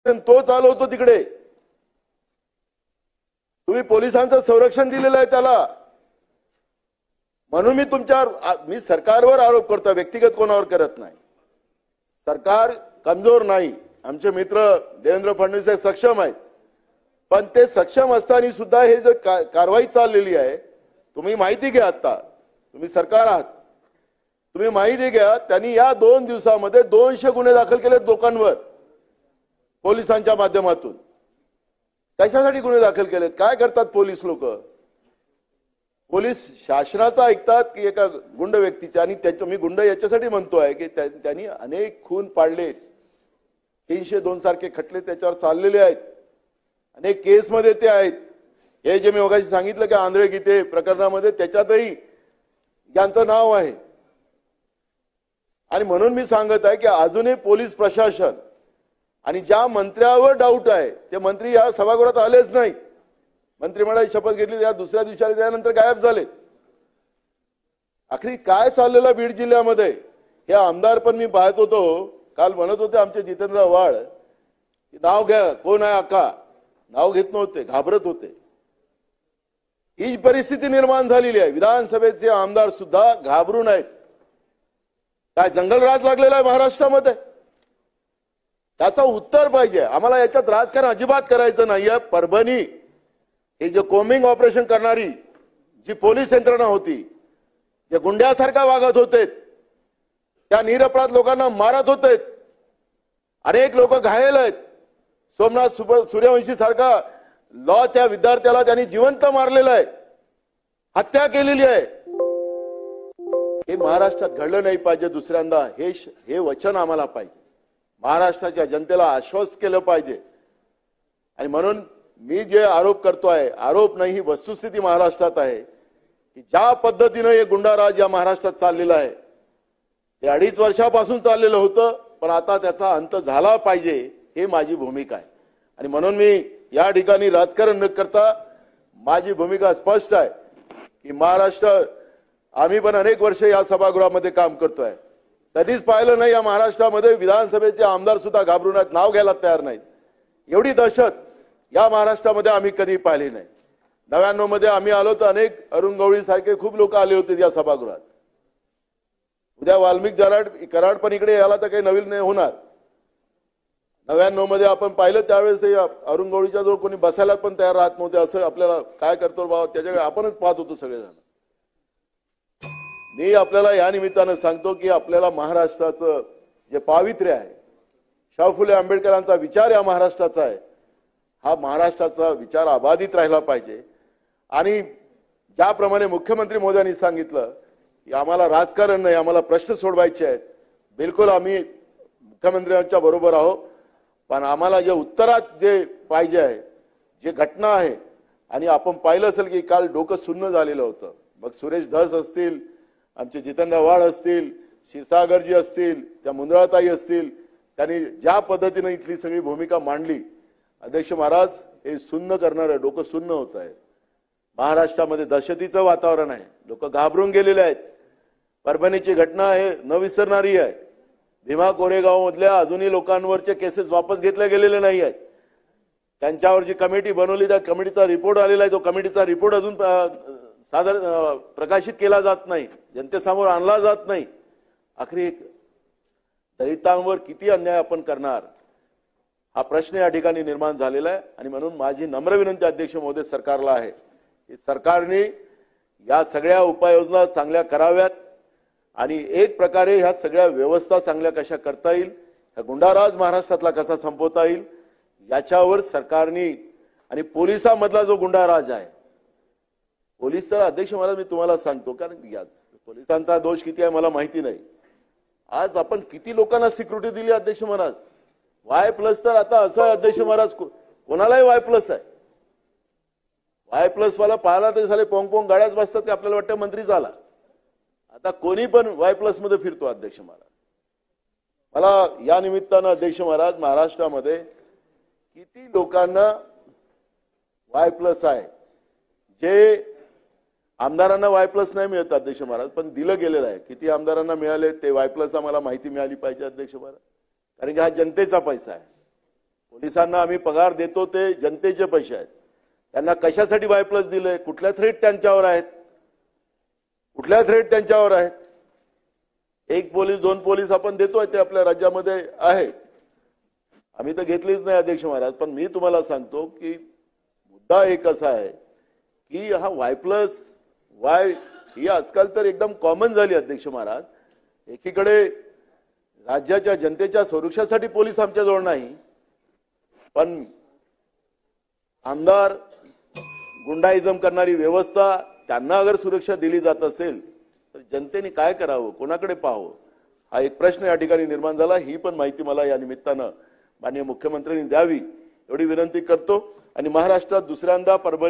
तो चालवतो तिकडे. तुम्ही पोलिसांचं संरक्षण दिलेलं आहे त्याला. म्हणून मी सरकारवर आरोप करतो, व्यक्तिगत कोणावर करत नाही. सरकार कमजोर नाही. आमचे मित्र देवेंद्र फडणवीस हे सक्षम आहेत, पण ते सक्षम असताना सुद्धा हे जे कारवाई चाललेली आहे, तुम्ही माहिती घ्या. आता तुम्ही सरकार आहात, तुम्ही माहिती घ्या. त्यांनी या 2 दिवसामध्ये 200 गुन्हे दाखल केलेत लोकांवर पोलिसांच्या माध्यमातून. कशासाठी गुन्हे दाखल केलेत? काय करतात पोलीस लोक? पोलीस शासनाचा ऐकतात की एका गुंड व्यक्तीच्या? आणि त्याच्या मी गुंड याच्यासाठी म्हणतोय की त्यांनी अनेक खून पाडलेत. 302 सारखे खटले त्याच्यावर चाललेले आहेत. अनेक केसमध्ये ते आहेत. हे जे मी मगाशी सांगितलं की आंधळे गीते प्रकरणामध्ये त्याच्यातही यांचं नाव आहे. आणि म्हणून मी सांगत आहे की अजूनही पोलीस प्रशासन आणि ज्या मंत्र्यावर डाऊट आहे ते मंत्री या सभागृहात आलेच नाही. मंत्रिमंडळाची शपथ घेतली, त्या दुसऱ्या दिवशी आले, त्यानंतर गायब झाले. आखरी काय चाललेलं बीड जिल्ह्यामध्ये हे आमदार पण मी पाहत होतो. काल म्हणत होते आमचे जितेंद्र आव्हाड, नाव घ्या, कोण आहे आका, नाव घेत नव्हते, घाबरत होते. ही परिस्थिती निर्माण झालेली आहे. विधानसभेचे आमदार सुद्धा घाबरून आहेत. काय जंगलराज लागलेला आहे महाराष्ट्रामध्ये? त्याचं उत्तर पाहिजे आम्हाला. याच्यात राजकारण अजिबात करायचं नाहीये. परभणी हे जे कोमिंग ऑपरेशन करणारी जी पोलीस यंत्रणा होती, जे गुंड्यासारखा वागत होते, त्या निरपराध लोकांना मारत होते, अनेक लोक घायल आहेत. सोमनाथ सूर्यवंशी सारखा लॉच्या विद्यार्थ्याला त्यांनी जिवंत मारलेलं आहे, हत्या केलेली आहे. हे महाराष्ट्रात घडलं नाही पाहिजे दुसऱ्यांदा. हे वचन आम्हाला पाहिजे. महाराष्ट्राच्या जनतेला आश्वस्त केलं पाहिजे. आणि म्हणून मी जे आरोप करतोय, आरोप नाही, ही वस्तुस्थिती महाराष्ट्रात आहे की ज्या पद्धतीनं हे गुंडाराज या महाराष्ट्रात चाललेला आहे, ते 2.5 वर्षापासून चाललेलं होतं, पण आता त्याचा अंत झाला पाहिजे, हे माझी भूमिका आहे. आणि म्हणून मी या ठिकाणी राजकारण न करता माझी भूमिका स्पष्ट आहे की महाराष्ट्र, आम्ही पण अनेक वर्ष या सभागृहामध्ये काम करतोय. कधीच पाहिलं नाही या महाराष्ट्रामध्ये विधानसभेचे आमदार सुद्धा घाबरून आहेत, नाव घ्यायला तयार नाहीत. एवढी दहशत या महाराष्ट्रामध्ये आम्ही कधी पाहिली नाही. 99 मध्ये आम्ही आलो तर अनेक अरुण गवळी सारखे खूप लोक आले होते या सभागृहात. उद्या वाल्मिक कराड पण इकडे याला तर काही नवीन नाही होणार. 99 मध्ये आपण पाहिलं त्यावेळेस ते अरुण गवळीच्या जवळ कोणी बसायला पण तयार राहत नव्हते. असं आपल्याला काय करतो बाबा, त्याच्याकडे आपणच पाहत होतो सगळेजण. मी आपल्याला या निमित्तानं सांगतो की आपल्याला महाराष्ट्राचं जे पावित्र्य आहे, शाहू फुले आंबेडकरांचा विचार या महाराष्ट्राचा आहे, हा महाराष्ट्राचा विचार अबाधित राहिला पाहिजे. आणि ज्याप्रमाणे मुख्यमंत्री मोदयांनी सांगितलं की आम्हाला राजकारण नाही, आम्हाला प्रश्न सोडवायचे आहेत, बिलकुल आम्ही मुख्यमंत्र्यांच्या बरोबर आहोत. पण आम्हाला जे उत्तरात जे पाहिजे आहे, जे घटना आहे, आणि आपण पाहिलं असेल की काल डोकं सुन्न झालेलं होतं. मग सुरेश धस असतील, आमचे जितेंद्र आव्हाड असतील, क्षीरसागरजी असतील, त्या मुंदळाताई असतील, त्यांनी ज्या पद्धतीने इथली सगळी भूमिका मांडली, अध्यक्ष महाराज, हे सुन्न करणार आहे, डोकं सुन्न होत आहे. महाराष्ट्रामध्ये दहशतीचं वातावरण आहे, लोक घाबरून गेलेले आहेत. परभणीची घटना आहे न विसरणारी आहे. भीमा कोरेगाव मधल्या अजूनही लोकांवरचे केसेस वापस घेतले गेलेले नाही आहेत. त्यांच्यावर जी कमिटी बनवली, त्या कमिटीचा रिपोर्ट आलेला आहे. तो कमिटीचा रिपोर्ट अजून प्रकाशित केला जात नाही, जनतेसमोर आणला जात नाही. आखरी दलितांवर किती अन्याय आपण करणार, हा प्रश्न या ठिकाणी निर्माण झालेला आहे. आणि म्हणून माझी नम्र विनंती अध्यक्ष महोदय सरकारला आहे की सरकारने या सगळ्या उपाययोजना चांगल्या कराव्यात आणि एक प्रकारे ह्या सगळ्या व्यवस्था चांगल्या कशा करता येईल, हा गुंडाराज महाराष्ट्रातला कसा संपवता येईल, याच्यावर सरकारने, आणि पोलिसांमधला जो गुंडाराज आहे, पोलीस तर अध्यक्ष महाराज मी तुम्हाला सांगतो, कारण पोलिसांचा दोष किती आहे मला माहिती नाही. आज आपण किती लोकांना सिक्युरिटी दिली अध्यक्ष महाराज. Y+ तर आता असं आहे अध्यक्ष महाराज, कोणालाही Y+ आहे. Y+ वाला पाहिला तरी साले पोंग पोंग गाड्याच बसतात की आपल्याला वाटतं मंत्री झाला. आता कोणी पण Y+ मध्ये फिरतो अध्यक्ष महाराज. मला या निमित्तानं अध्यक्ष महाराज, महाराष्ट्रामध्ये किती लोकांना Y+ आहे, जे आमदारांना Y+ नाही मिळत अध्यक्ष महाराज, पण दिलं गेलेलं आहे. किती आमदारांना मिळाले ते Y+ आम्हाला माहिती मिळाली पाहिजे अध्यक्ष महाराज, कारण की हा जनतेचा पैसा आहे. पोलिसांना आम्ही पगार देतो ते जनतेचे पैसे आहेत. त्यांना कशासाठी Y+ दिलंय? कुठल्या थ्रेट त्यांच्यावर आहेत? कुठल्या थ्रेट त्यांच्यावर आहेत? 1 पोलीस 2 पोलीस आपण देतोय ते आपल्या राज्यामध्ये आहे. आम्ही तर घेतलीच नाही अध्यक्ष महाराज. पण मी तुम्हाला सांगतो की मुद्दा एक असा आहे की हा Y+ ही आजकाल तर एकदम कॉमन झाली अध्यक्ष महाराज. एकीकडे राज्याच्या जनतेच्या सुरक्षेसाठी पोलीस आमच्याजवळ नाही, पण आमदार गुंडाइझम करणारी व्यवस्था त्यांना अगर सुरक्षा दिली जात असेल तर जनतेने काय करावं, कोणाकडे पाहावं, हा एक प्रश्न या ठिकाणी निर्माण झाला. ही पण माहिती मला या निमित्तानं माननीय मुख्यमंत्र्यांनी द्यावी एवढी विनंती करतो. आणि महाराष्ट्रात दुसऱ्यांदा परभणी